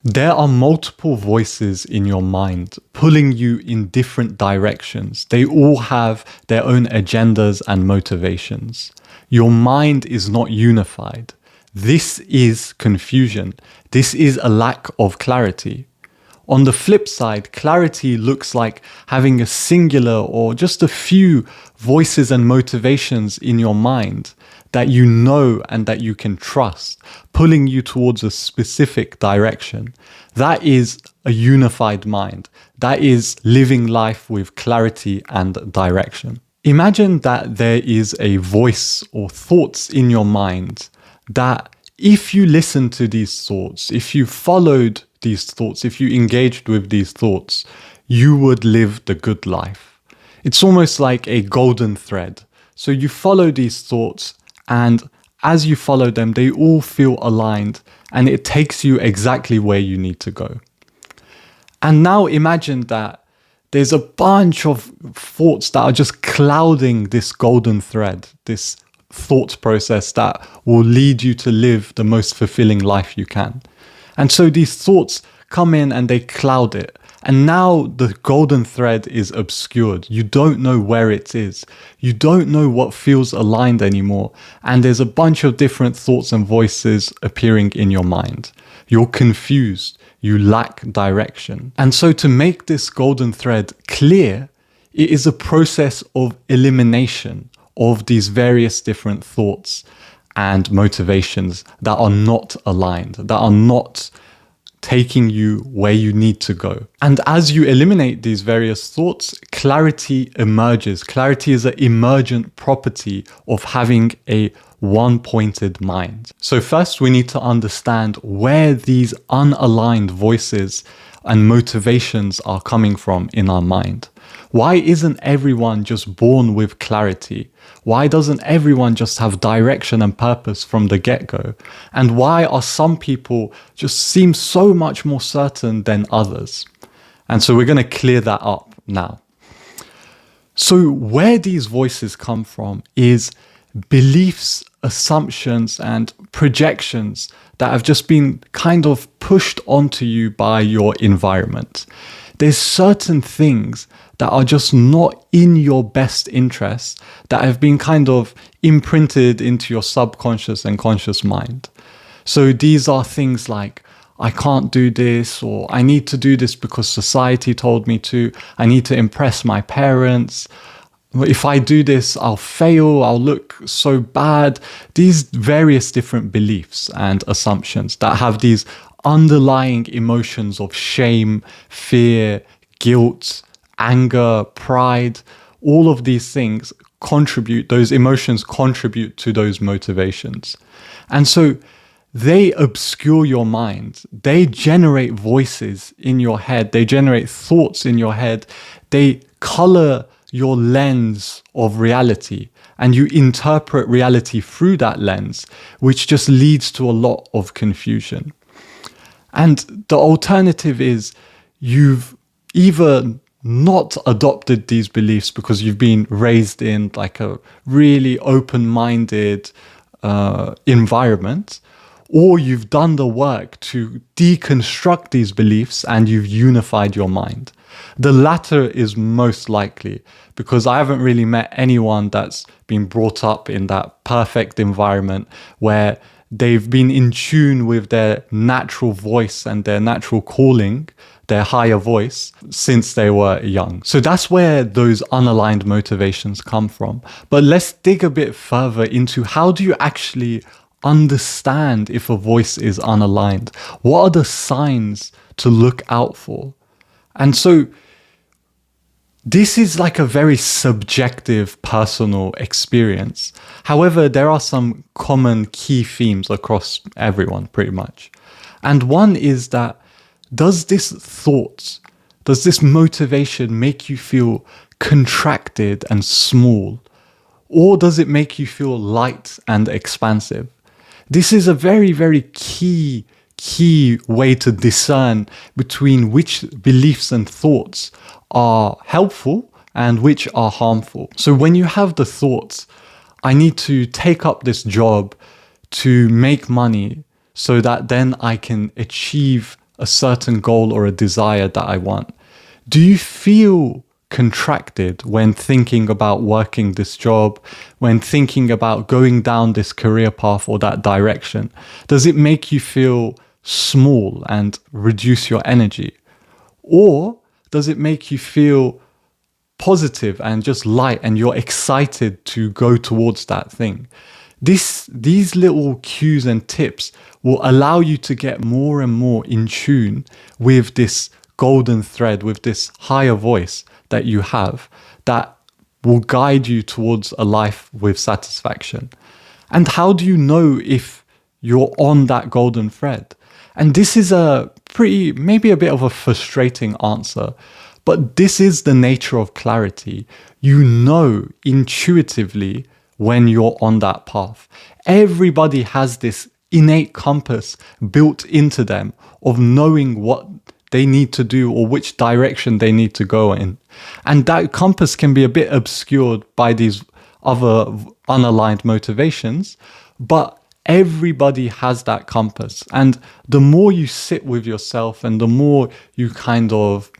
There are multiple voices in your mind pulling you in different directions. They all have their own agendas and motivations. Your mind is not unified. This is confusion. This is a lack of clarity. On the flip side, clarity looks like having a singular or just a few voices and motivations in your mind that you know and that you can trust, pulling you towards a specific direction. That is a unified mind. That is living life with clarity and direction. Imagine that there is a voice or thoughts in your mind that if you listen to these thoughts, if you followed these thoughts, if you engaged with these thoughts, you would live the good life. It's almost like a golden thread. So you follow these thoughts, and as you follow them, they all feel aligned, and it takes you exactly where you need to go. And now imagine that there's a bunch of thoughts that are just clouding this golden thread, this thought process that will lead you to live the most fulfilling life you can. And so these thoughts come in and they cloud it. And now the golden thread is obscured. You don't know where it is. You don't know what feels aligned anymore. And there's a bunch of different thoughts and voices appearing in your mind. You're confused. You lack direction. And so to make this golden thread clear, it is a process of elimination of these various different thoughts and motivations that are not aligned, that are not taking you where you need to go. And as you eliminate these various thoughts, clarity emerges. Clarity is an emergent property of having a one-pointed mind. So first we need to understand where these unaligned voices and motivations are coming from in our mind. Why isn't everyone just born with clarity? Why doesn't everyone just have direction and purpose from the get-go? And why are some people just seem so much more certain than others? And so we're going to clear that up now. So where these voices come from is beliefs, assumptions, and projections that have just been kind of pushed onto you by your environment. There's certain things that are just not in your best interest that have been kind of imprinted into your subconscious and conscious mind. So these are things like, I can't do this, or I need to do this because society told me to. I need to impress my parents. If I do this, I'll fail. I'll look so bad. These various different beliefs and assumptions that have these underlying emotions of shame, fear, guilt, anger, pride, all of these things contribute, those emotions contribute to those motivations. And so they obscure your mind. They generate voices in your head. They generate thoughts in your head. They color your lens of reality, and you interpret reality through that lens, which just leads to a lot of confusion. And the alternative is you've either not adopted these beliefs because you've been raised in like a really open-minded environment, or you've done the work to deconstruct these beliefs and you've unified your mind. The latter is most likely, because I haven't really met anyone that's been brought up in that perfect environment where they've been in tune with their natural voice and their natural calling, their higher voice, since they were young. So that's where those unaligned motivations come from. But let's dig a bit further into how do you actually understand if a voice is unaligned? What are the signs to look out for? And so this is like a very subjective personal experience. However, there are some common key themes across everyone pretty much. And one is that does this thought, does this motivation make you feel contracted and small? Or does it make you feel light and expansive? This is a very, very key way to discern between which beliefs and thoughts are helpful and which are harmful. So when you have the thoughts, I need to take up this job to make money so that then I can achieve a certain goal or a desire that I want, do you feel contracted when thinking about working this job, when thinking about going down this career path or that direction? Does it make you feel small and reduce your energy? Or does it make you feel positive and just light and you're excited to go towards that thing? These little cues and tips will allow you to get more and more in tune with this golden thread, with this higher voice that you have that will guide you towards a life with satisfaction. And how do you know if you're on that golden thread? And this is maybe a bit of a frustrating answer, but this is the nature of clarity. You know intuitively when you're on that path. Everybody has this innate compass built into them of knowing what they need to do or which direction they need to go in. And that compass can be a bit obscured by these other unaligned motivations, but everybody has that compass. And the more you sit with yourself and the more you kind of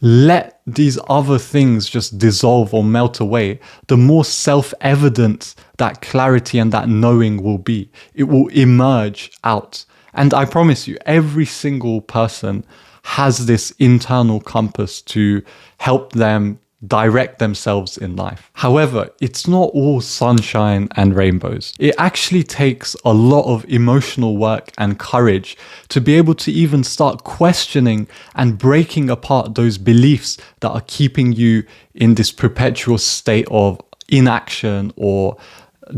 let these other things just dissolve or melt away, the more self-evident that clarity and that knowing will be. It will emerge out. And I promise you, every single person has this internal compass to help them direct themselves in life. However, it's not all sunshine and rainbows. It actually takes a lot of emotional work and courage to be able to even start questioning and breaking apart those beliefs that are keeping you in this perpetual state of inaction or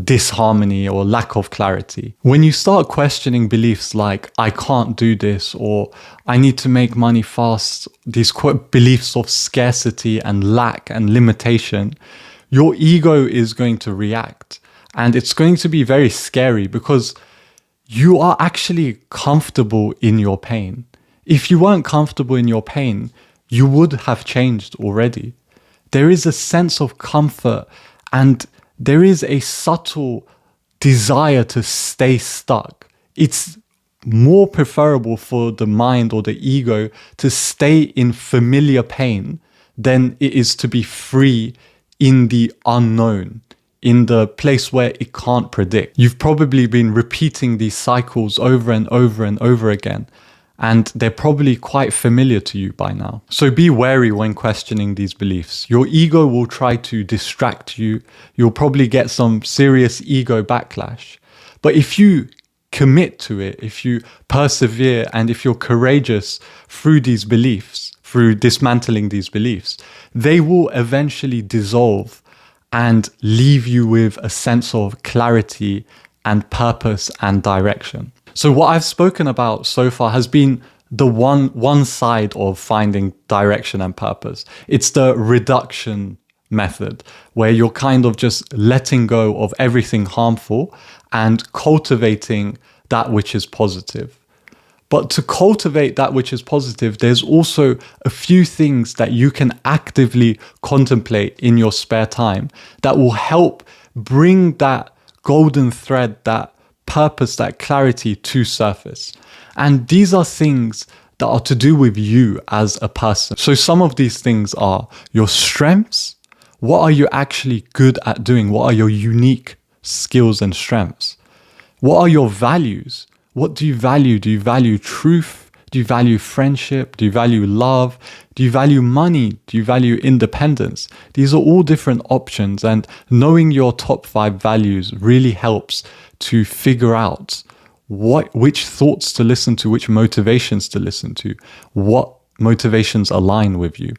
disharmony or lack of clarity. When you start questioning beliefs like, I can't do this, or I need to make money fast, these beliefs of scarcity and lack and limitation, your ego is going to react. And it's going to be very scary because you are actually comfortable in your pain. If you weren't comfortable in your pain, you would have changed already. There is a sense of comfort and there is a subtle desire to stay stuck. It's more preferable for the mind or the ego to stay in familiar pain than it is to be free in the unknown, in the place where it can't predict. You've probably been repeating these cycles over and over and over again, and they're probably quite familiar to you by now. So be wary when questioning these beliefs. Your ego will try to distract you. You'll probably get some serious ego backlash. But if you commit to it, if you persevere, and if you're courageous through these beliefs, through dismantling these beliefs, they will eventually dissolve and leave you with a sense of clarity and purpose and direction. So what I've spoken about so far has been the one side of finding direction and purpose. It's the reduction method, where you're kind of just letting go of everything harmful and cultivating that which is positive. But to cultivate that which is positive, there's also a few things that you can actively contemplate in your spare time that will help bring that golden thread, that purpose, that clarity to surface. And these are things that are to do with you as a person. So some of these things are your strengths. What are you actually good at doing? What are your unique skills and strengths? What are your values? What do you value? Do you value truth? Do you value friendship? Do you value love? Do you value money? Do you value independence? These are all different options, and knowing your top 5 values really helps to figure out which thoughts to listen to, which motivations to listen to, what motivations align with you.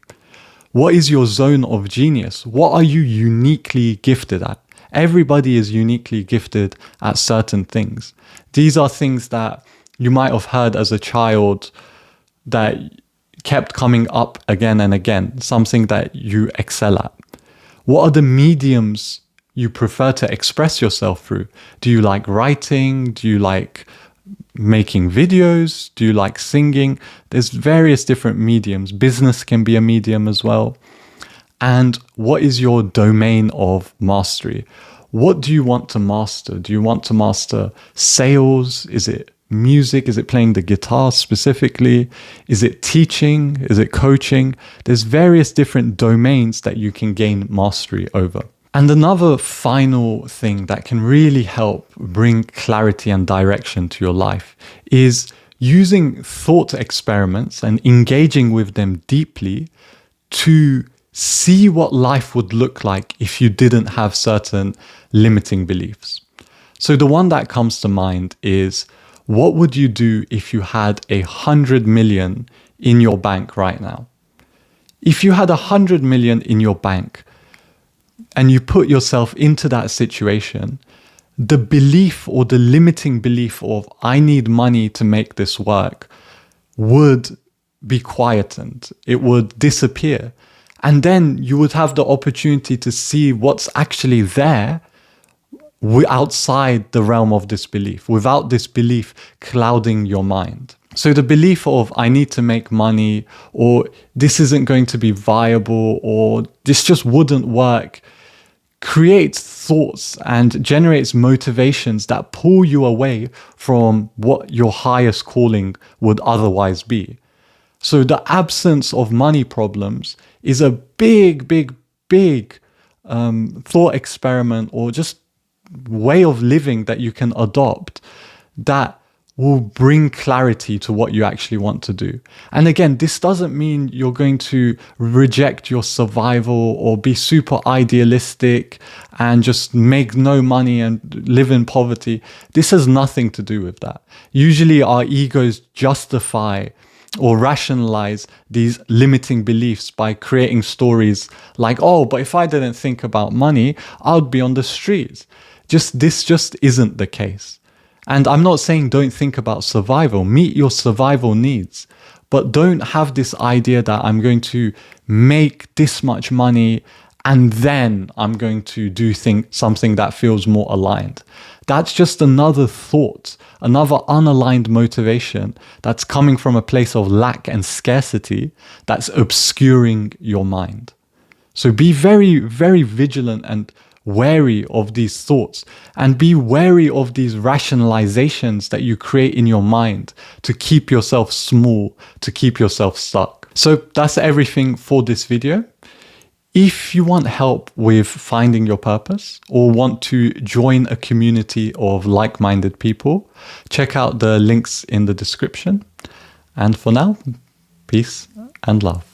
What is your zone of genius? What are you uniquely gifted at? Everybody is uniquely gifted at certain things. These are things that you might have heard as a child that kept coming up again and again, something that you excel at. What are the mediums you prefer to express yourself through? Do you like writing? Do you like making videos? Do you like singing? There's various different mediums. Business can be a medium as well. And what is your domain of mastery? What do you want to master? Do you want to master sales? Is it music? Is it playing the guitar specifically? Is it teaching? Is it coaching? There's various different domains that you can gain mastery over. And another final thing that can really help bring clarity and direction to your life is using thought experiments and engaging with them deeply to see what life would look like if you didn't have certain limiting beliefs. So the one that comes to mind is, what would you do if you had 100 million in your bank right now? If you had 100 million in your bank and you put yourself into that situation, the belief or the limiting belief of I need money to make this work would be quietened. It would disappear. And then you would have the opportunity to see what's actually there outside the realm of this belief, without this belief clouding your mind. So the belief of I need to make money, or this isn't going to be viable, or this just wouldn't work, creates thoughts and generates motivations that pull you away from what your highest calling would otherwise be. So the absence of money problems is a big thought experiment, or just way of living that you can adopt that will bring clarity to what you actually want to do. And again, this doesn't mean you're going to reject your survival or be super idealistic and just make no money and live in poverty. This has nothing to do with that. Usually our egos justify or rationalize these limiting beliefs by creating stories like, oh, but if I didn't think about money, I'd be on the streets. This just isn't the case. And I'm not saying don't think about survival. Meet your survival needs. But don't have this idea that I'm going to make this much money and then I'm going to do something that feels more aligned. That's just another thought, another unaligned motivation that's coming from a place of lack and scarcity that's obscuring your mind. So be very, very vigilant and wary of these thoughts, and be wary of these rationalizations that you create in your mind to keep yourself small, to keep yourself stuck. So that's everything for this video. If you want help with finding your purpose or want to join a community of like-minded people, check out the links in the description. And for now, peace and love.